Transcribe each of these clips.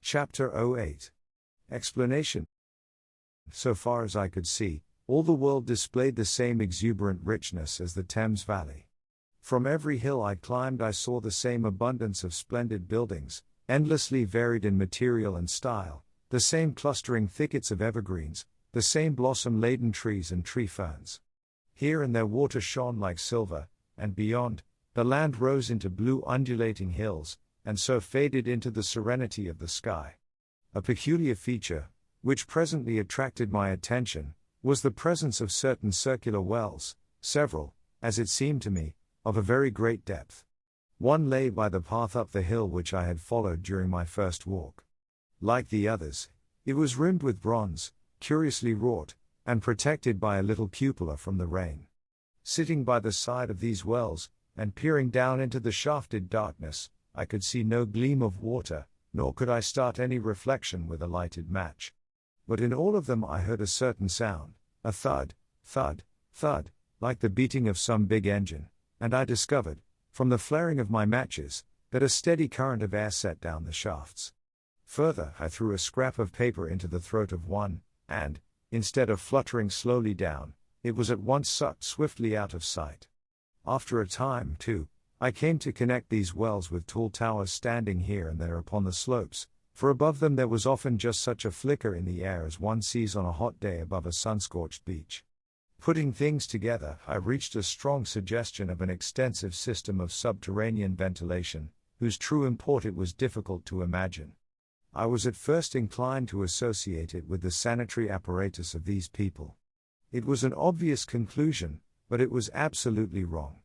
Chapter 08. Explanation. So far as I could see, all the world displayed the same exuberant richness as the Thames Valley. From every hill I climbed I saw the same abundance of splendid buildings, endlessly varied in material and style, the same clustering thickets of evergreens, the same blossom-laden trees and tree ferns. Here and there water shone like silver, and beyond, the land rose into blue undulating hills, and so faded into the serenity of the sky. A peculiar feature, which presently attracted my attention, was the presence of certain circular wells, several, as it seemed to me, of a very great depth. One lay by the path up the hill which I had followed during my first walk. Like the others, it was rimmed with bronze, curiously wrought, and protected by a little cupola from the rain. Sitting by the side of these wells, and peering down into the shafted darkness, I could see no gleam of water, nor could I start any reflection with a lighted match. But in all of them I heard a certain sound, a thud, thud, thud, like the beating of some big engine, and I discovered, from the flaring of my matches, that a steady current of air set down the shafts. Further, I threw a scrap of paper into the throat of one, and, instead of fluttering slowly down, it was at once sucked swiftly out of sight. After a time, too, I came to connect these wells with tall towers standing here and there upon the slopes, for above them there was often just such a flicker in the air as one sees on a hot day above a sun-scorched beach. Putting things together, I reached a strong suggestion of an extensive system of subterranean ventilation, whose true import it was difficult to imagine. I was at first inclined to associate it with the sanitary apparatus of these people. It was an obvious conclusion, but it was absolutely wrong.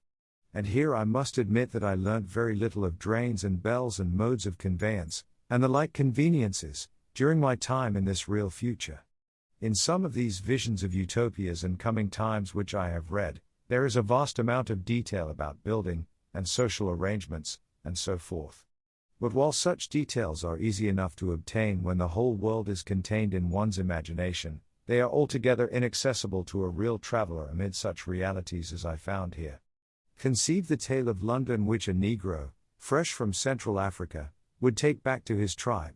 And here I must admit that I learnt very little of drains and bells and modes of conveyance, and the like conveniences, during my time in this real future. In some of these visions of utopias and coming times which I have read, there is a vast amount of detail about building, and social arrangements, and so forth. But while such details are easy enough to obtain when the whole world is contained in one's imagination, they are altogether inaccessible to a real traveller amid such realities as I found here. Conceive the tale of London which a Negro, fresh from Central Africa, would take back to his tribe.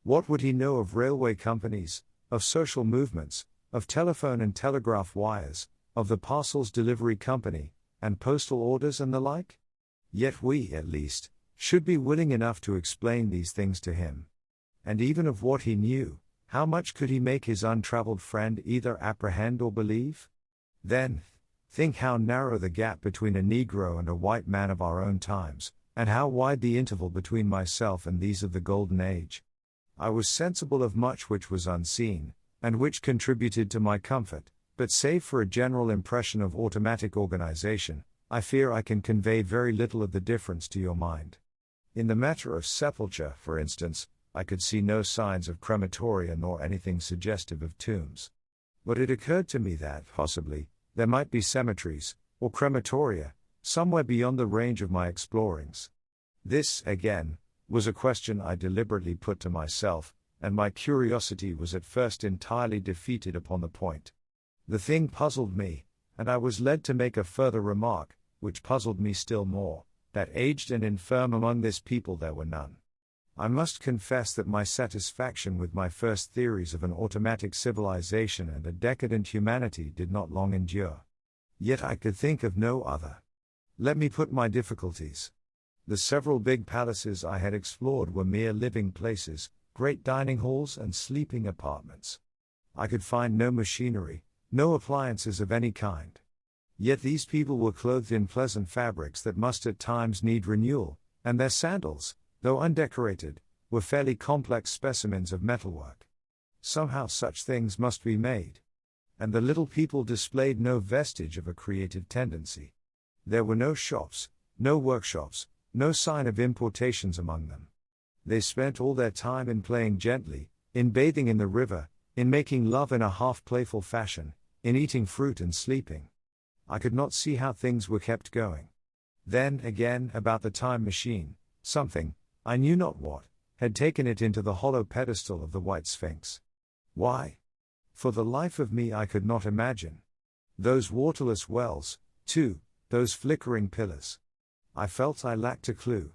What would he know of railway companies, of social movements, of telephone and telegraph wires, of the parcels delivery company, and postal orders and the like? Yet we, at least, should be willing enough to explain these things to him. And even of what he knew, how much could he make his untravelled friend either apprehend or believe? Then, think how narrow the gap between a Negro and a white man of our own times, and how wide the interval between myself and these of the Golden Age. I was sensible of much which was unseen, and which contributed to my comfort, but save for a general impression of automatic organization, I fear I can convey very little of the difference to your mind. In the matter of sepulture, for instance, I could see no signs of crematoria nor anything suggestive of tombs. But it occurred to me that, possibly, there might be cemeteries, or crematoria, somewhere beyond the range of my explorings. This, again, was a question I deliberately put to myself, and my curiosity was at first entirely defeated upon the point. The thing puzzled me, and I was led to make a further remark, which puzzled me still more, that aged and infirm among this people there were none. I must confess that my satisfaction with my first theories of an automatic civilization and a decadent humanity did not long endure. Yet I could think of no other. Let me put my difficulties. The several big palaces I had explored were mere living places, great dining halls and sleeping apartments. I could find no machinery, no appliances of any kind. Yet these people were clothed in pleasant fabrics that must at times need renewal, and their sandals, though undecorated, were fairly complex specimens of metalwork. Somehow such things must be made. And the little people displayed no vestige of a creative tendency. There were no shops, no workshops, no sign of importations among them. They spent all their time in playing gently, in bathing in the river, in making love in a half-playful fashion, in eating fruit and sleeping. I could not see how things were kept going. Then, again, about the time machine, something, I knew not what, had taken it into the hollow pedestal of the White Sphinx. Why? For the life of me I could not imagine. Those waterless wells, too, those flickering pillars. I felt I lacked a clue.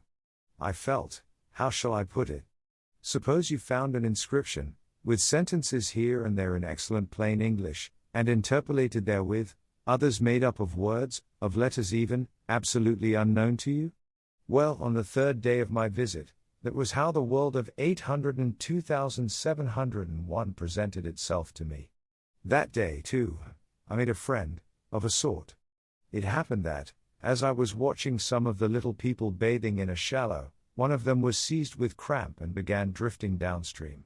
I felt, how shall I put it? Suppose you found an inscription, with sentences here and there in excellent plain English, and interpolated therewith, others made up of words, of letters even, absolutely unknown to you? Well, on the third day of my visit, that was how the world of 802,701 presented itself to me. That day, too, I made a friend, of a sort. It happened that, as I was watching some of the little people bathing in a shallow, one of them was seized with cramp and began drifting downstream.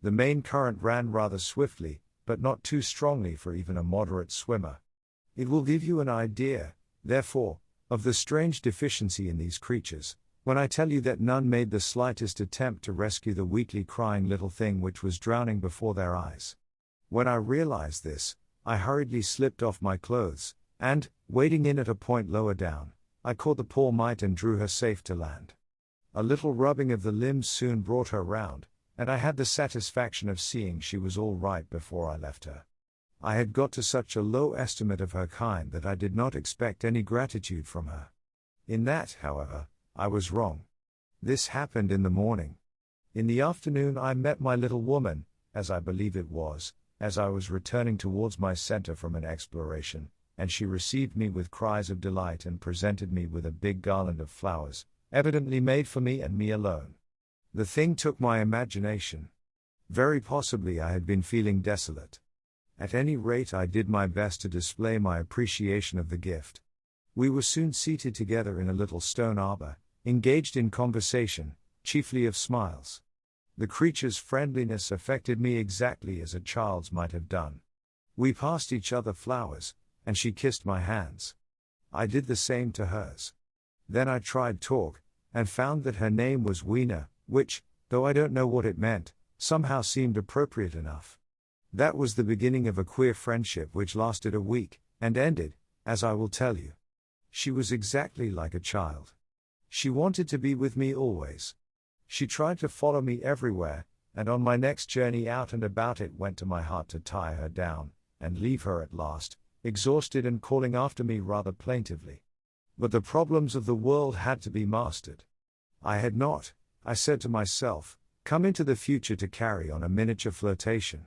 The main current ran rather swiftly, but not too strongly for even a moderate swimmer. It will give you an idea, therefore, of the strange deficiency in these creatures, when I tell you that none made the slightest attempt to rescue the weakly crying little thing which was drowning before their eyes. When I realized this, I hurriedly slipped off my clothes, and, wading in at a point lower down, I caught the poor mite and drew her safe to land. A little rubbing of the limbs soon brought her round, and I had the satisfaction of seeing she was all right before I left her. I had got to such a low estimate of her kind that I did not expect any gratitude from her. In that, however, I was wrong. This happened in the morning. In the afternoon I met my little woman, as I believe it was, as I was returning towards my center from an exploration, and she received me with cries of delight and presented me with a big garland of flowers, evidently made for me and me alone. The thing took my imagination. Very possibly I had been feeling desolate. At any rate I did my best to display my appreciation of the gift. We were soon seated together in a little stone arbor, engaged in conversation, chiefly of smiles. The creature's friendliness affected me exactly as a child's might have done. We passed each other flowers, and she kissed my hands. I did the same to hers. Then I tried talk, and found that her name was Weena, which, though I don't know what it meant, somehow seemed appropriate enough. That was the beginning of a queer friendship which lasted a week, and ended, as I will tell you. She was exactly like a child. She wanted to be with me always. She tried to follow me everywhere, and on my next journey out and about it went to my heart to tie her down, and leave her at last, exhausted and calling after me rather plaintively. But the problems of the world had to be mastered. I had not, I said to myself, come into the future to carry on a miniature flirtation.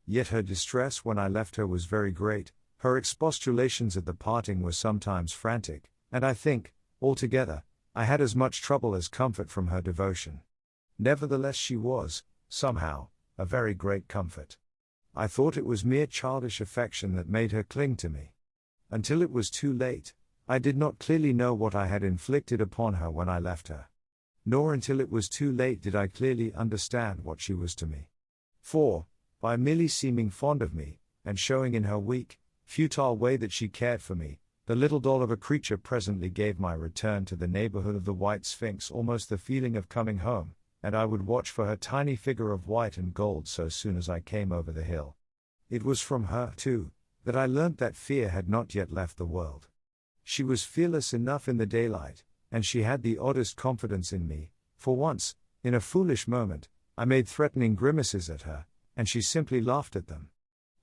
Yet her distress when I left her was very great, her expostulations at the parting were sometimes frantic, and I think, altogether, I had as much trouble as comfort from her devotion. Nevertheless she was, somehow, a very great comfort. I thought it was mere childish affection that made her cling to me. Until it was too late, I did not clearly know what I had inflicted upon her when I left her. Nor until it was too late did I clearly understand what she was to me. For, by merely seeming fond of me, and showing in her weak, futile way that she cared for me, the little doll of a creature presently gave my return to the neighborhood of the White Sphinx almost the feeling of coming home, and I would watch for her tiny figure of white and gold so soon as I came over the hill. It was from her, too, that I learnt that fear had not yet left the world. She was fearless enough in the daylight, and she had the oddest confidence in me, for once, in a foolish moment, I made threatening grimaces at her, and she simply laughed at them.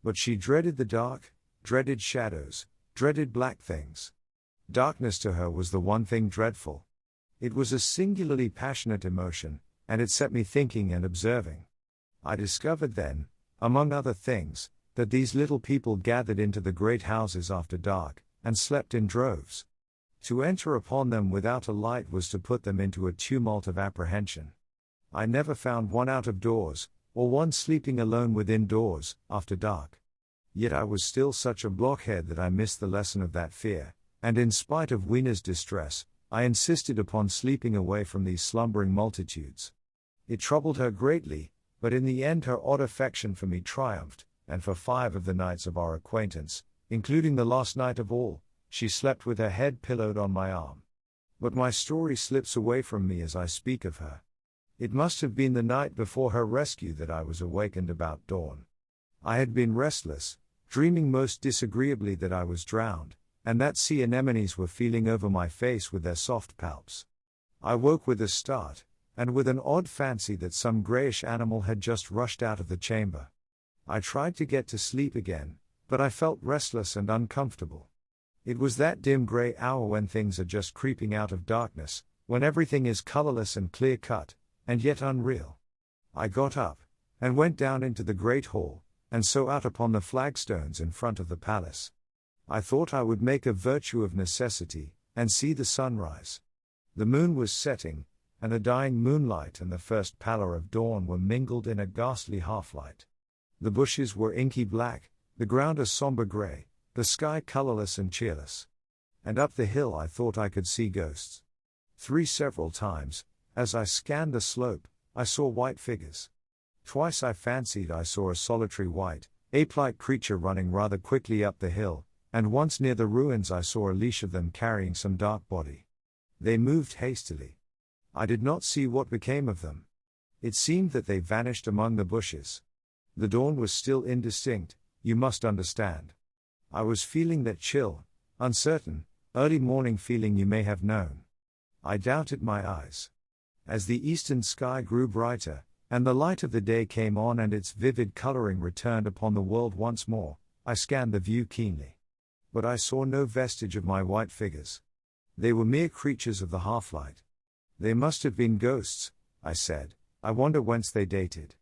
But she dreaded the dark, dreaded shadows, dreaded black things. Darkness to her was the one thing dreadful. It was a singularly passionate emotion, and it set me thinking and observing. I discovered then, among other things, that these little people gathered into the great houses after dark, and slept in droves. To enter upon them without a light was to put them into a tumult of apprehension. I never found one out of doors, or one sleeping alone within doors, after dark. Yet I was still such a blockhead that I missed the lesson of that fear, and in spite of Weena's distress, I insisted upon sleeping away from these slumbering multitudes. It troubled her greatly, but in the end her odd affection for me triumphed, and for 5 of the nights of our acquaintance, including the last night of all, she slept with her head pillowed on my arm. But my story slips away from me as I speak of her. It must have been the night before her rescue that I was awakened about dawn. I had been restless, dreaming most disagreeably that I was drowned, and that sea anemones were feeling over my face with their soft palps. I woke with a start, and with an odd fancy that some greyish animal had just rushed out of the chamber. I tried to get to sleep again, but I felt restless and uncomfortable. It was that dim grey hour when things are just creeping out of darkness, when everything is colourless and clear-cut, and yet unreal. I got up, and went down into the great hall, and so out upon the flagstones in front of the palace. I thought I would make a virtue of necessity, and see the sunrise. The moon was setting, and the dying moonlight and the first pallor of dawn were mingled in a ghastly half-light. The bushes were inky black, the ground a somber grey, the sky colourless and cheerless. And up the hill I thought I could see ghosts. Several times, as I scanned the slope, I saw white figures. Twice I fancied I saw a solitary white, ape-like creature running rather quickly up the hill, and once near the ruins I saw a leash of them carrying some dark body. They moved hastily. I did not see what became of them. It seemed that they vanished among the bushes. The dawn was still indistinct, you must understand. I was feeling that chill, uncertain, early morning feeling you may have known. I doubted my eyes. As the eastern sky grew brighter, and the light of the day came on and its vivid coloring returned upon the world once more, I scanned the view keenly. But I saw no vestige of my white figures. They were mere creatures of the half-light. They must have been ghosts, I said. I wonder whence they dated.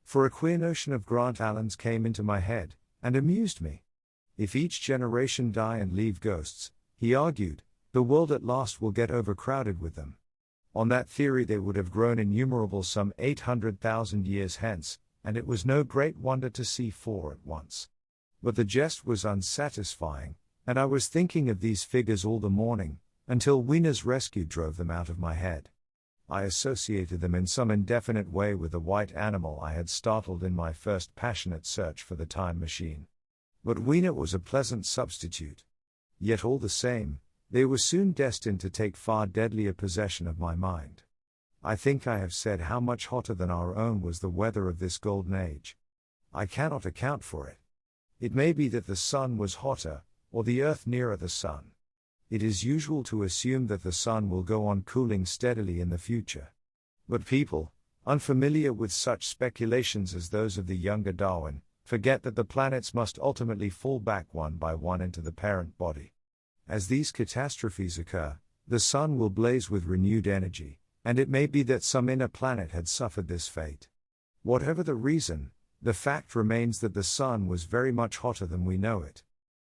For a queer notion of Grant Allen's came into my head, and amused me. If each generation die and leave ghosts, he argued, the world at last will get overcrowded with them. On that theory they would have grown innumerable some 800,000 years hence, and it was no great wonder to see 4 at once. But the jest was unsatisfying, and I was thinking of these figures all the morning, until Wiener's rescue drove them out of my head. I associated them in some indefinite way with the white animal I had startled in my first passionate search for the time machine. But Wiener was a pleasant substitute. Yet all the same, they were soon destined to take far deadlier possession of my mind. I think I have said how much hotter than our own was the weather of this golden age. I cannot account for it. It may be that the sun was hotter, or the earth nearer the sun. It is usual to assume that the sun will go on cooling steadily in the future. But people, unfamiliar with such speculations as those of the younger Darwin, forget that the planets must ultimately fall back one by one into the parent body. As these catastrophes occur, the sun will blaze with renewed energy, and it may be that some inner planet had suffered this fate. Whatever the reason, the fact remains that the sun was very much hotter than we know it.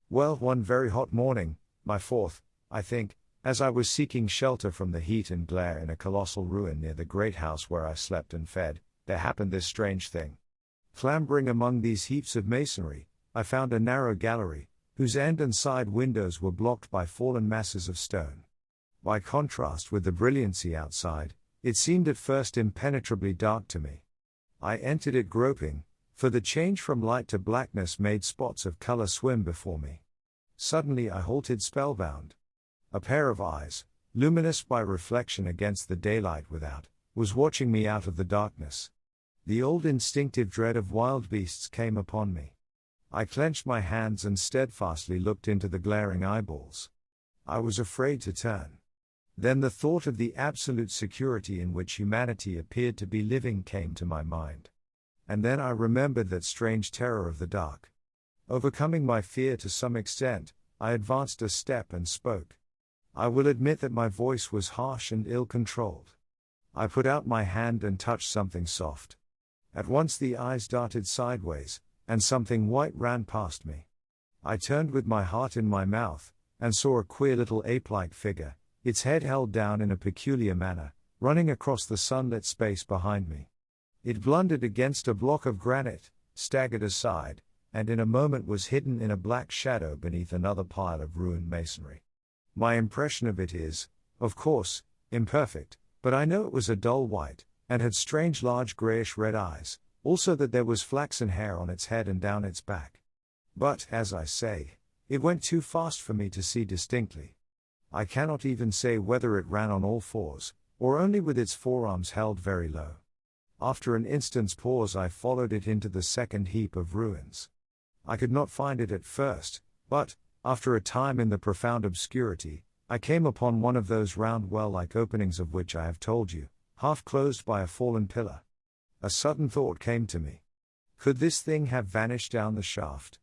Well, one very hot morning, my fourth, I think, as I was seeking shelter from the heat and glare in a colossal ruin near the great house where I slept and fed, there happened this strange thing. Clambering among these heaps of masonry, I found a narrow gallery, whose end and side windows were blocked by fallen masses of stone. By contrast with the brilliancy outside, it seemed at first impenetrably dark to me. I entered it groping, for the change from light to blackness made spots of color swim before me. Suddenly I halted spellbound. A pair of eyes, luminous by reflection against the daylight without, was watching me out of the darkness. The old instinctive dread of wild beasts came upon me. I clenched my hands and steadfastly looked into the glaring eyeballs. I was afraid to turn. Then the thought of the absolute security in which humanity appeared to be living came to my mind. And then I remembered that strange terror of the dark. Overcoming my fear to some extent, I advanced a step and spoke. I will admit that my voice was harsh and ill-controlled. I put out my hand and touched something soft. At once the eyes darted sideways, and something white ran past me. I turned with my heart in my mouth, and saw a queer little ape-like figure, its head held down in a peculiar manner, running across the sunlit space behind me. It blundered against a block of granite, staggered aside, and in a moment was hidden in a black shadow beneath another pile of ruined masonry. My impression of it is, of course, imperfect, but I know it was a dull white, and had strange large greyish-red eyes, also that there was flaxen hair on its head and down its back. But, as I say, it went too fast for me to see distinctly. I cannot even say whether it ran on all fours, or only with its forearms held very low. After an instant's pause I followed it into the second heap of ruins. I could not find it at first, but, after a time in the profound obscurity, I came upon one of those round well-like openings of which I have told you, half closed by a fallen pillar. A sudden thought came to me. Could this thing have vanished down the shaft?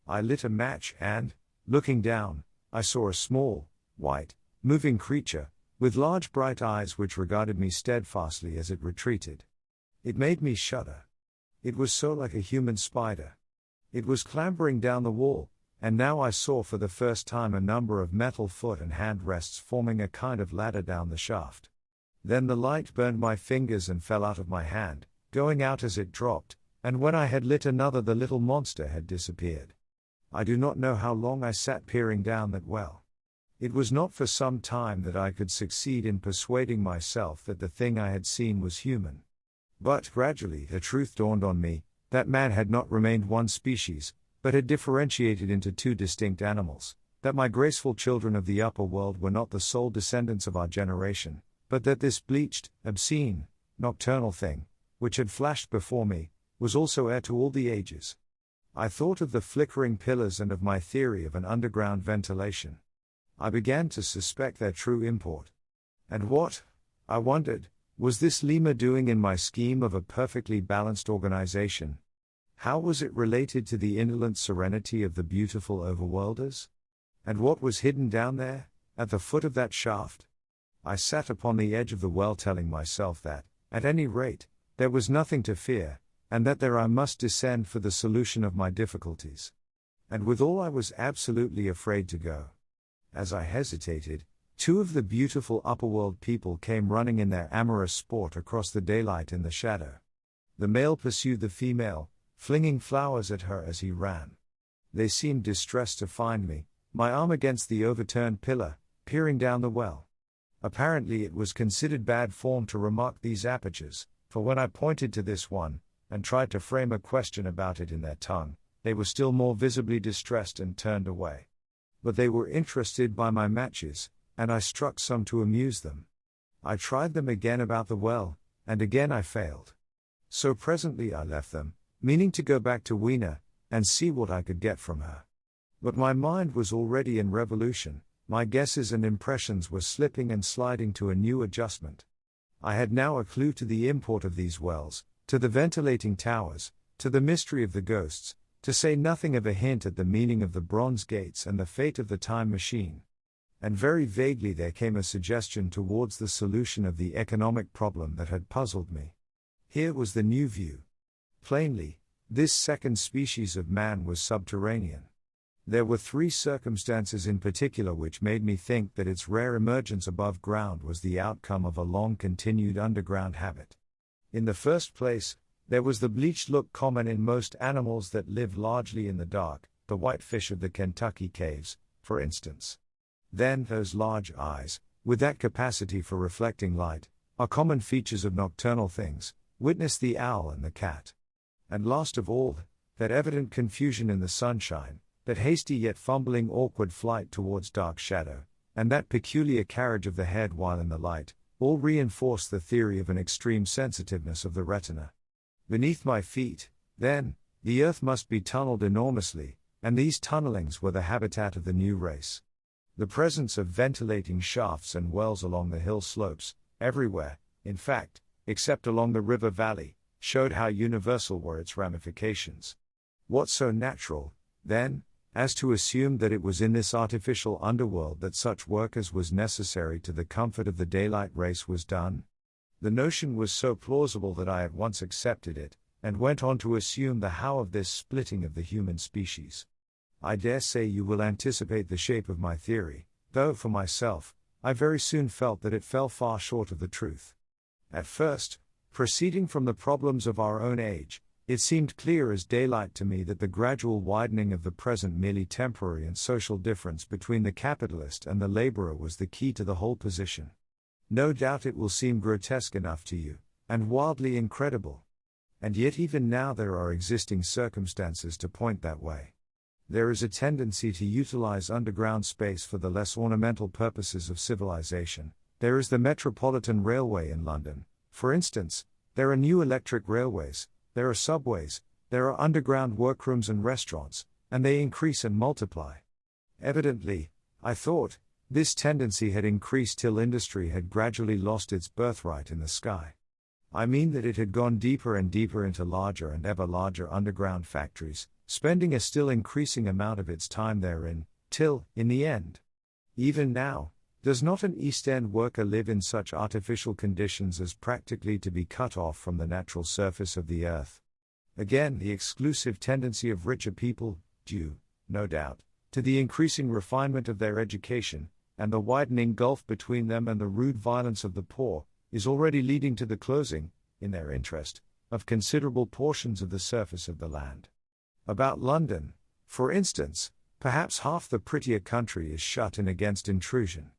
I lit a match and, looking down, I saw a small, white, moving creature, with large bright eyes which regarded me steadfastly as it retreated. It made me shudder. It was so like a human spider. It was clambering down the wall, and now I saw for the first time a number of metal foot and hand rests forming a kind of ladder down the shaft. Then the light burned my fingers and fell out of my hand, going out as it dropped, and when I had lit another the little monster had disappeared. I do not know how long I sat peering down that well. It was not for some time that I could succeed in persuading myself that the thing I had seen was human. But gradually the truth dawned on me, that man had not remained one species, but had differentiated into two distinct animals, that my graceful children of the upper world were not the sole descendants of our generation, but that this bleached, obscene, nocturnal thing, which had flashed before me, was also heir to all the ages. I thought of the flickering pillars and of my theory of an underground ventilation. I began to suspect their true import. And what, I wondered, was this lemur doing in my scheme of a perfectly balanced organization? How was it related to the indolent serenity of the beautiful overworlders? And what was hidden down there, at the foot of that shaft? I sat upon the edge of the well telling myself that, at any rate, there was nothing to fear, and that there I must descend for the solution of my difficulties. And withal I was absolutely afraid to go. As I hesitated, two of the beautiful upperworld people came running in their amorous sport across the daylight in the shadow. The male pursued the female, flinging flowers at her as he ran. They seemed distressed to find me, my arm against the overturned pillar, peering down the well. Apparently it was considered bad form to remark these apertures, for when I pointed to this one, and tried to frame a question about it in their tongue, they were still more visibly distressed and turned away. But they were interested by my matches, and I struck some to amuse them. I tried them again about the well, and again I failed. So presently I left them, meaning to go back to Weena, and see what I could get from her. But my mind was already in revolution, my guesses and impressions were slipping and sliding to a new adjustment. I had now a clue to the import of these wells, to the ventilating towers, to the mystery of the ghosts, to say nothing of a hint at the meaning of the bronze gates and the fate of the time machine. And very vaguely there came a suggestion towards the solution of the economic problem that had puzzled me. Here was the new view. Plainly, this second species of man was subterranean. There were three circumstances in particular which made me think that its rare emergence above ground was the outcome of a long-continued underground habit. In the first place, there was the bleached look common in most animals that live largely in the dark, the whitefish of the Kentucky caves, for instance. Then those large eyes, with that capacity for reflecting light, are common features of nocturnal things, witness the owl and the cat. And last of all, that evident confusion in the sunshine, that hasty yet fumbling awkward flight towards dark shadow, and that peculiar carriage of the head while in the light, all reinforce the theory of an extreme sensitiveness of the retina. Beneath my feet, then, the earth must be tunneled enormously, and these tunnelings were the habitat of the new race. The presence of ventilating shafts and wells along the hill slopes, everywhere, in fact, except along the river valley, showed how universal were its ramifications. What so natural, then, as to assume that it was in this artificial underworld that such work as was necessary to the comfort of the daylight race was done? The notion was so plausible that I at once accepted it, and went on to assume the how of this splitting of the human species. I dare say you will anticipate the shape of my theory, though for myself, I very soon felt that it fell far short of the truth. At first, proceeding from the problems of our own age, it seemed clear as daylight to me that the gradual widening of the present merely temporary and social difference between the capitalist and the laborer was the key to the whole position. No doubt it will seem grotesque enough to you, and wildly incredible. And yet even now there are existing circumstances to point that way. There is a tendency to utilize underground space for the less ornamental purposes of civilization. There is the Metropolitan Railway in London, for instance. There are new electric railways, there are subways, there are underground workrooms and restaurants, and they increase and multiply. Evidently, I thought, this tendency had increased till industry had gradually lost its birthright in the sky. I mean that it had gone deeper and deeper into larger and ever larger underground factories, spending a still increasing amount of its time therein, till, in the end, even now, Does not an East End worker live in such artificial conditions as practically to be cut off from the natural surface of the earth? Again, the exclusive tendency of richer people, due, no doubt, to the increasing refinement of their education, and the widening gulf between them and the rude violence of the poor, is already leading to the closing, in their interest, of considerable portions of the surface of the land. About London, for instance, perhaps half the prettier country is shut in against intrusion.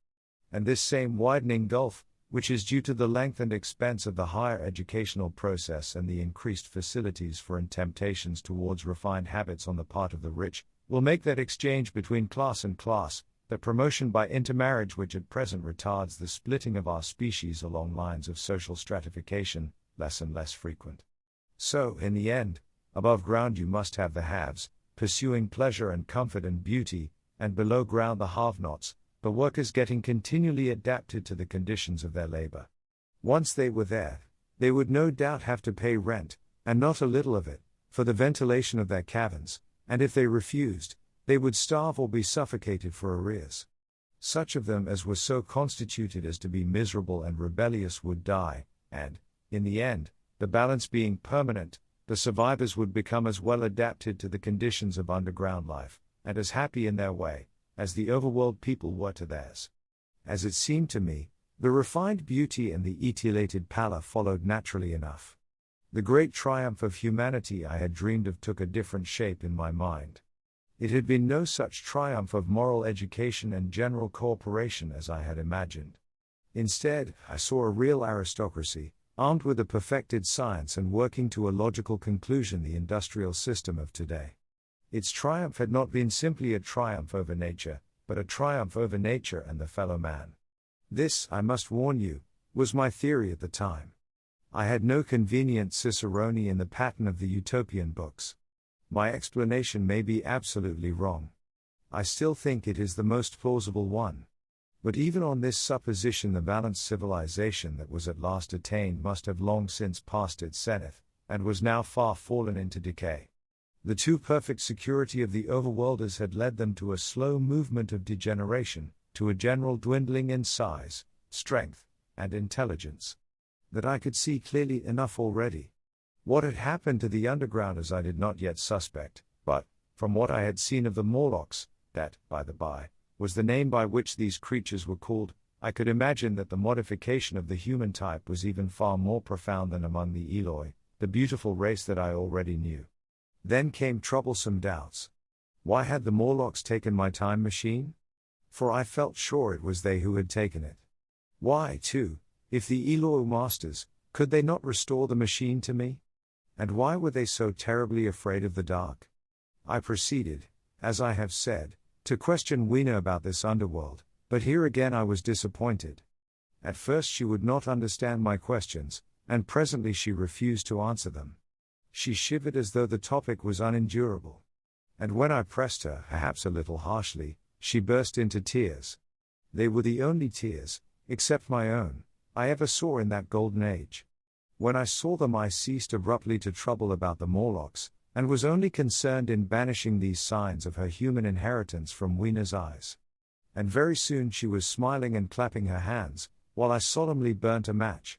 And this same widening gulf, which is due to the length and expense of the higher educational process and the increased facilities for and temptations towards refined habits on the part of the rich, will make that exchange between class and class, that promotion by intermarriage which at present retards the splitting of our species along lines of social stratification, less and less frequent. So, in the end, above ground you must have the haves, pursuing pleasure and comfort and beauty, and below ground the have-nots, the workers getting continually adapted to the conditions of their labor. Once they were there, they would no doubt have to pay rent, and not a little of it, for the ventilation of their cabins, and if they refused, they would starve or be suffocated for arrears. Such of them as were so constituted as to be miserable and rebellious would die, and, in the end, the balance being permanent, the survivors would become as well adapted to the conditions of underground life, and as happy in their way, as the overworld people were to theirs. As it seemed to me, the refined beauty and the etiolated pallor followed naturally enough. The great triumph of humanity I had dreamed of took a different shape in my mind. It had been no such triumph of moral education and general cooperation as I had imagined. Instead, I saw a real aristocracy, armed with a perfected science and working to a logical conclusion the industrial system of today. Its triumph had not been simply a triumph over nature, but a triumph over nature and the fellow man. This, I must warn you, was my theory at the time. I had no convenient cicerone in the pattern of the utopian books. My explanation may be absolutely wrong. I still think it is the most plausible one. But even on this supposition the balanced civilization that was at last attained must have long since passed its zenith, and was now far fallen into decay. The too perfect security of the overworlders had led them to a slow movement of degeneration, to a general dwindling in size, strength, and intelligence. That I could see clearly enough already. What had happened to the undergrounders I did not yet suspect, but, from what I had seen of the Morlocks, that, by the by, was the name by which these creatures were called, I could imagine that the modification of the human type was even far more profound than among the Eloi, the beautiful race that I already knew. Then came troublesome doubts. Why had the Morlocks taken my time machine? For I felt sure it was they who had taken it. Why, too, if the Eloi masters, could they not restore the machine to me? And why were they so terribly afraid of the dark? I proceeded, as I have said, to question Weena about this underworld, but here again I was disappointed. At first she would not understand my questions, and presently she refused to answer them. She shivered as though the topic was unendurable. And when I pressed her, perhaps a little harshly, she burst into tears. They were the only tears, except my own, I ever saw in that golden age. When I saw them I ceased abruptly to trouble about the Morlocks, and was only concerned in banishing these signs of her human inheritance from Weena's eyes. And very soon she was smiling and clapping her hands, while I solemnly burnt a match.